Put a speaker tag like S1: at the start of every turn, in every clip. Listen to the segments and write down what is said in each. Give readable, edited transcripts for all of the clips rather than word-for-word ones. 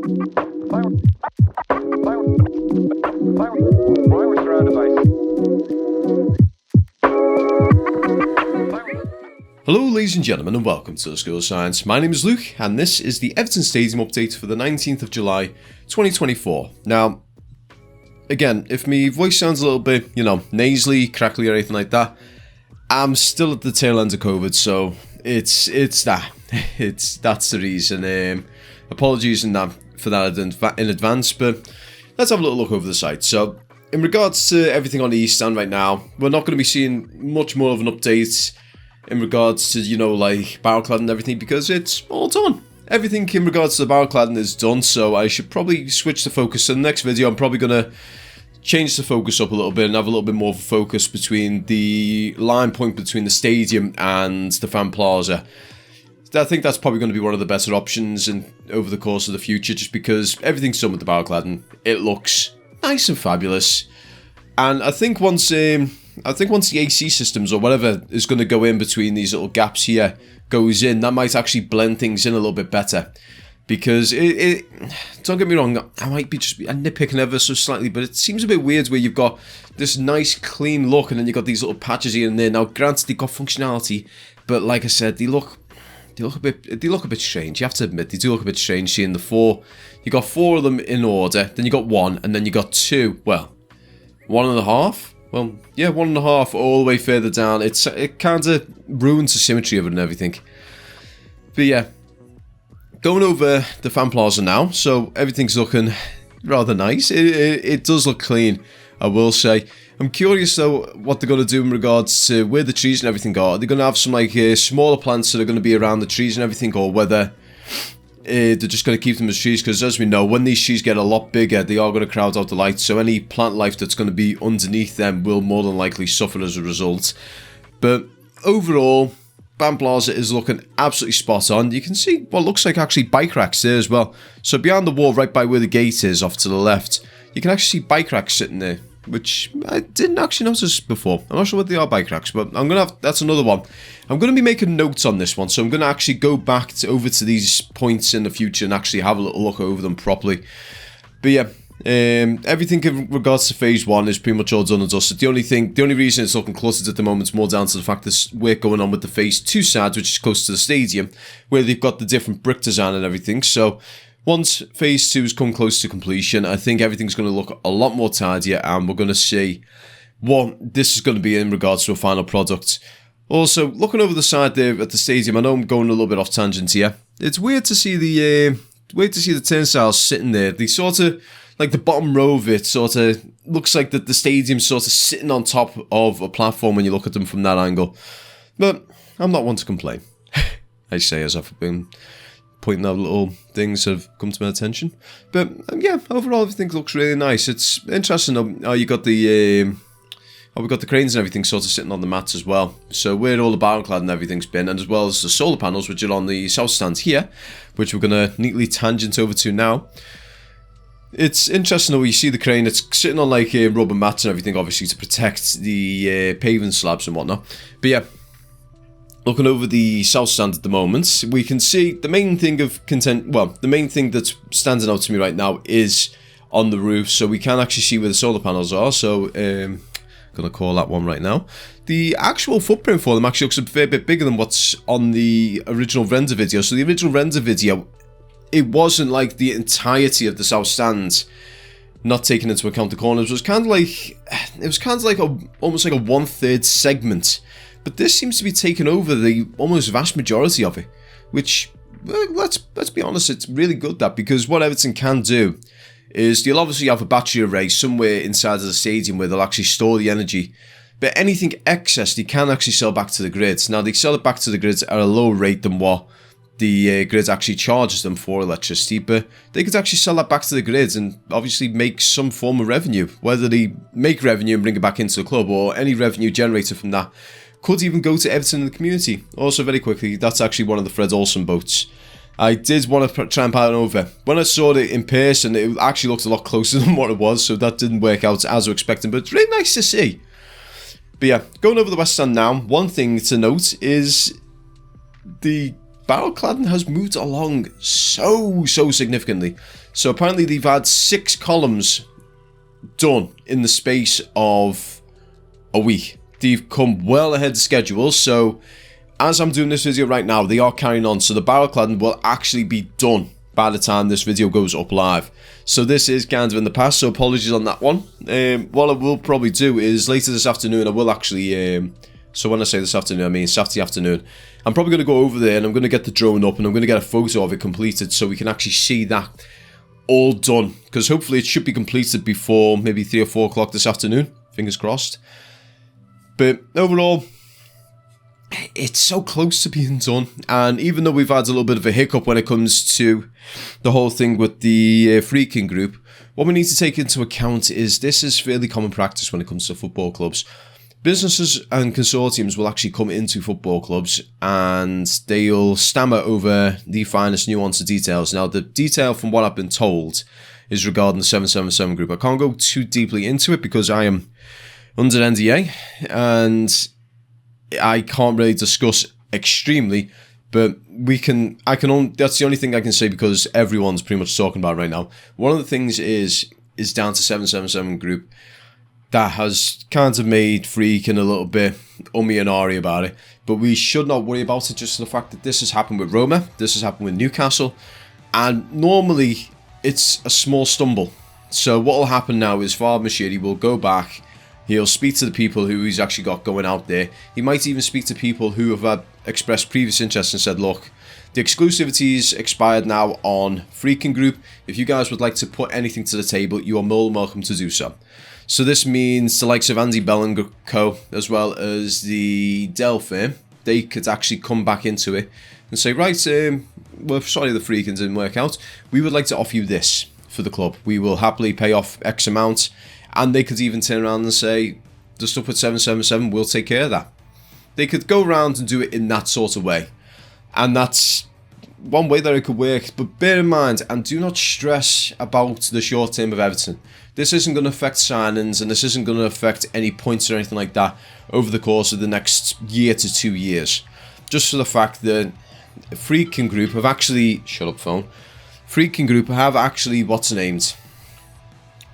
S1: Hello ladies and gentlemen and welcome to the School of Science. My name is Luke and this is the Everton Stadium update for the 19th of July 2024. Now, again, if my voice sounds a little bit, nasally, crackly or anything like that, I'm still at the tail end of COVID, so that's the reason. Apologies for that in advance, but let's have a little look over the site. So, in regards to everything on the East Stand right now, we're not going to be seeing much more of an update in regards to, like barrel cladding and everything, because it's all done. Everything in regards to the barrel cladding is done, so I should probably switch the focus. So the next video, I'm probably going to change the focus up a little bit and have a little bit more of a focus between the line point between the stadium and the fan plaza. I think that's probably going to be one of the better options over the course of the future, just because everything's done with the barrel cladding. It looks nice and fabulous. And I think once the AC systems or whatever is going to go in between these little gaps here goes in, that might actually blend things in a little bit better. Because don't get me wrong, I might be just nitpicking ever so slightly, but it seems a bit weird where you've got this nice clean look and then you've got these little patches here and there. Now, granted, they've got functionality, but like I said, they look a bit strange. You have to admit, they do look a bit strange. Seeing the four, you got four of them in order, then you got one, and then you got two. Well, 1.5. Well, yeah, 1.5 all the way further down. It kind of ruins the symmetry of it and everything. But yeah, going over the fan plaza now. So everything's looking rather nice. It does look clean, I will say. I'm curious though what they're going to do in regards to where the trees and everything are. Are they going to have some smaller plants that are going to be around the trees and everything, or whether they're just going to keep them as trees? Because as we know, when these trees get a lot bigger, they are going to crowd out the light, so any plant life that's going to be underneath them will more than likely suffer as a result. But overall, Fan Plaza is looking absolutely spot on. You can see what looks like actually bike racks there as well. So behind the wall, right by where the gate is, off to the left, you can actually see bike racks sitting there, which I didn't actually notice before. I'm not sure what they are, bike racks, but that's another one. I'm going to be making notes on this one, so I'm going to actually go back over to these points in the future and actually have a little look over them properly. But yeah, everything in regards to phase 1 is pretty much all done and dusted. The only reason it's looking cluttered at the moment is more down to the fact there's work going on with the phase 2 side, which is close to the stadium, where they've got the different brick design and everything. So once phase 2 has come close to completion, I think everything's going to look a lot more tidier, and we're going to see what this is going to be in regards to a final product. Also, looking over the side there at the stadium, I know I'm going a little bit off tangent here. It's weird to see the turnstiles sitting there. They sort of, like the bottom row of it, sort of looks like that the stadium's sort of sitting on top of a platform when you look at them from that angle. But I'm not one to complain. I say as I've been pointing out little things that have come to my attention. But yeah, overall everything looks really nice. It's interesting how you got the we've got the cranes and everything sort of sitting on the mats as well. So where all the barrel clad and everything's been, and as well as the solar panels, which are on the south stand here, which we're going to neatly tangent over to now. It's interesting though, you see the crane, it's sitting on like rubber mats and everything, obviously to protect the paving slabs and whatnot. But yeah, looking over the south stand at the moment, we can see the main thing the main thing that's standing out to me right now is on the roof, so we can actually see where the solar panels are. So gonna call that one right now. The actual footprint for them actually looks a fair bit bigger than what's on the original render video. So the original render video, it wasn't like the entirety of the south stand, not taking into account the corners. It was kind of like almost like a 1/3 segment. But this seems to be taking over the almost vast majority of it, which, let's be honest, it's really good that, because what Everton can do is they'll obviously have a battery array somewhere inside of the stadium where they'll actually store the energy, but anything excess they can actually sell back to the grids. Now, they sell it back to the grids at a lower rate than what the grid actually charges them for electricity, but they could actually sell that back to the grids and obviously make some form of revenue. Whether they make revenue and bring it back into the club, or any revenue generated from that could even go to Everton and the community. Also, very quickly, that's actually one of the Fred Olsen boats. I did want to try and pan over. When I saw it in person, it actually looked a lot closer than what it was, so that didn't work out as I was expecting, but it's really nice to see. But yeah, going over the West Stand now, one thing to note is the barrel cladding has moved along so significantly. So apparently they've had 6 columns done in the space of a week. They've come well ahead of schedule, so as I'm doing this video right now, they are carrying on, so the barrel cladding will actually be done by the time this video goes up live. So this is kind of in the past, so apologies on that one. What I will probably do is later this afternoon, I will actually, so when I say this afternoon, I mean Saturday afternoon, I'm probably going to go over there and I'm going to get the drone up and I'm going to get a photo of it completed so we can actually see that all done, because hopefully it should be completed before maybe 3 or 4 o'clock this afternoon, fingers crossed. But overall, it's so close to being done, and even though we've had a little bit of a hiccup when it comes to the whole thing with the Freaking group, what we need to take into account is this is fairly common practice when it comes to football clubs. Businesses and consortiums will actually come into football clubs and they'll stammer over the finest nuance of details. Now, the detail from what I've been told is regarding the 777 group. I can't go too deeply into it because I am under NDA and I can't really discuss extremely, but that's the only thing I can say because everyone's pretty much talking about it right now. One of the things is down to 777 group that has kind of made Freaking a little bit ummy and ahry about it, but we should not worry about it just for the fact that this has happened with Roma, this has happened with Newcastle, and normally it's a small stumble. So what will happen now is Fard Mashiri will go back. He'll speak to the people who he's actually got going out there. He might even speak to people who have expressed previous interest and said, look, the exclusivity's expired now on Freaking Group. If you guys would like to put anything to the table, you are more than welcome to do so. So this means the likes of Andy Bell and Co, as well as the Dell firm, they could actually come back into it and say, right, we're sorry the Freakings didn't work out. We would like to offer you this for the club. We will happily pay off X amount. And they could even turn around and say, the stuff with 777, we'll take care of that. They could go around and do it in that sort of way. And that's one way that it could work. But bear in mind, and do not stress about the short term of Everton. This isn't going to affect signings, and this isn't going to affect any points or anything like that over the course of the next year to 2 years. Just for the fact that Freaking Group have actually... Shut up, phone. Freaking Group have actually, what's named...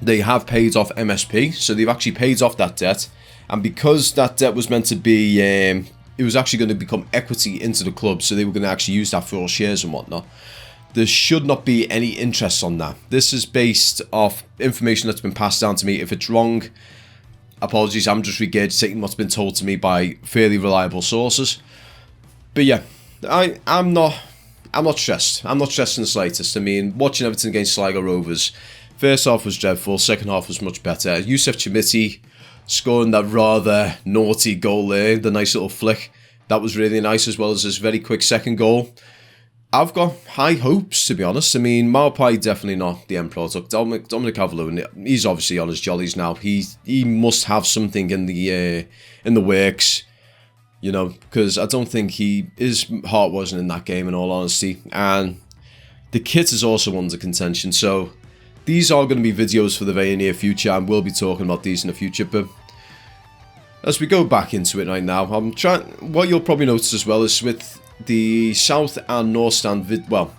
S1: They have paid off MSP, so they've actually paid off that debt. And because that debt was meant to be, it was actually going to become equity into the club, so they were going to actually use that for all shares and whatnot. There should not be any interest on that. This is based off information that's been passed down to me. If it's wrong, apologies, I'm just regurgitating what's been told to me by fairly reliable sources. But yeah, I'm not stressed. I'm not stressed in the slightest. I mean, watching Everton against Sligo Rovers, first half was dreadful, second half was much better. Youssef Chimiti scoring that rather naughty goal there, the nice little flick, that was really nice, as well as his very quick second goal. I've got high hopes, to be honest. I mean, Maupai definitely not the end product. Dominic Calvert-Lewin, he's obviously on his jollies now. He must have something in the works, you know, because I don't think his heart wasn't in that game, in all honesty. And the kit is also under contention, so these are going to be videos for the very near future, and we'll be talking about these in the future. But as we go back into it right now, what you'll probably notice as well is with the South and North Stand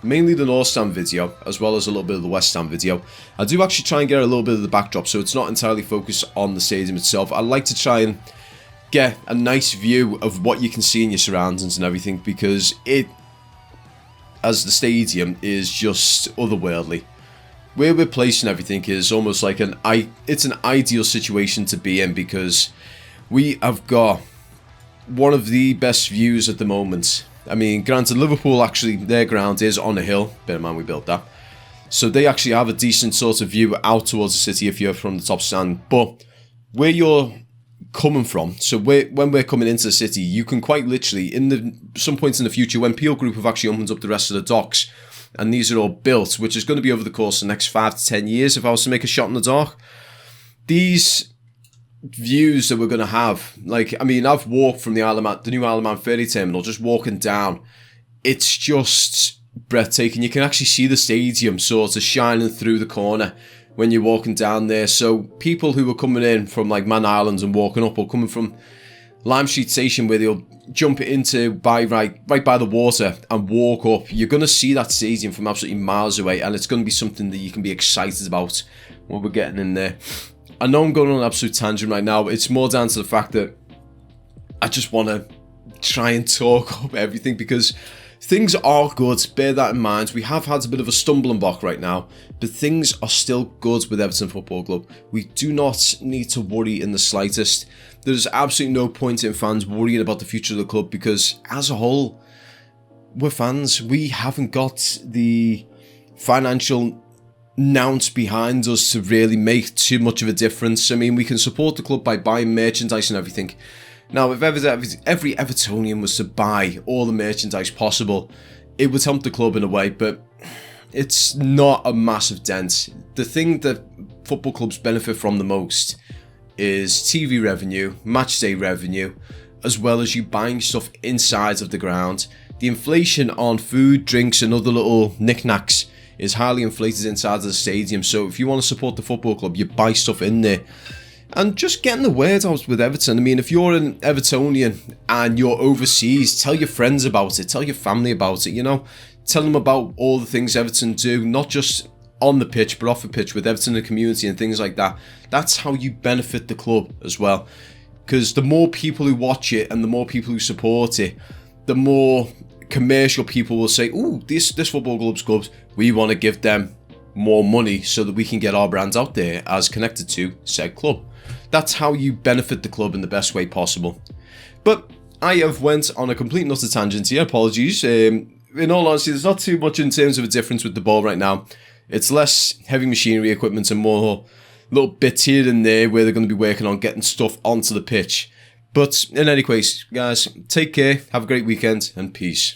S1: mainly the North Stand video, as well as a little bit of the West Stand video, I do actually try and get a little bit of the backdrop, so it's not entirely focused on the stadium itself. I like to try and get a nice view of what you can see in your surroundings and everything, because it, as the stadium, is just otherworldly. Where we're placing everything is almost like it's an ideal situation to be in, because we have got one of the best views at the moment. I mean, granted, Liverpool actually, their ground is on a hill. Bear in mind, we built that. So they actually have a decent sort of view out towards the city if you're from the top stand. But where you're coming from, so when we're coming into the city, you can quite literally, some points in the future, when Peel Group have actually opened up the rest of the docks, and these are all built, which is going to be over the course of the next 5 to 10 years if I was to make a shot in the dark. These views that we're going to have, like, I mean, I've walked from the new Isle of Man ferry terminal, just walking down. It's just breathtaking. You can actually see the stadium sort of shining through the corner when you're walking down there. So people who are coming in from like Man Island and walking up, or coming from Lime Street Station where they'll jump into right by the water and walk up. You're going to see that stadium from absolutely miles away, and it's going to be something that you can be excited about when we're getting in there. I know I'm going on an absolute tangent right now, but it's more down to the fact that I just want to try and talk up everything because things are good. Bear that in mind. We have had a bit of a stumbling block right now, but things are still good with Everton Football Club. We do not need to worry in the slightest. There's absolutely no point in fans worrying about the future of the club because as a whole, we're fans. We haven't got the financial nous behind us to really make too much of a difference. I mean, we can support the club by buying merchandise and everything. Now, if every Evertonian was to buy all the merchandise possible, it would help the club in a way, but it's not a massive dent. The thing that football clubs benefit from the most is TV revenue, match day revenue, as well as you buying stuff inside of the ground. The inflation on food, drinks and other little knickknacks is highly inflated inside of the stadium, so if you want to support the football club, you buy stuff in there. And just getting the word out with Everton. I mean, if you're an Evertonian and you're overseas, tell your friends about it, tell your family about it, you know. Tell them about all the things Everton do, not just on the pitch, but off the pitch with Everton in the community and things like that. That's how you benefit the club as well. Because the more people who watch it and the more people who support it, the more commercial people will say, "Ooh, this football club's good. We want to give them more money so that we can get our brands out there as connected to said club." That's how you benefit the club in the best way possible. But I have went on a complete and utter tangent here. Apologies. In all honesty, there's not too much in terms of a difference with the ball right now. It's less heavy machinery equipment and more little bits here and there where they're going to be working on getting stuff onto the pitch. But in any case, guys, take care, have a great weekend, and peace.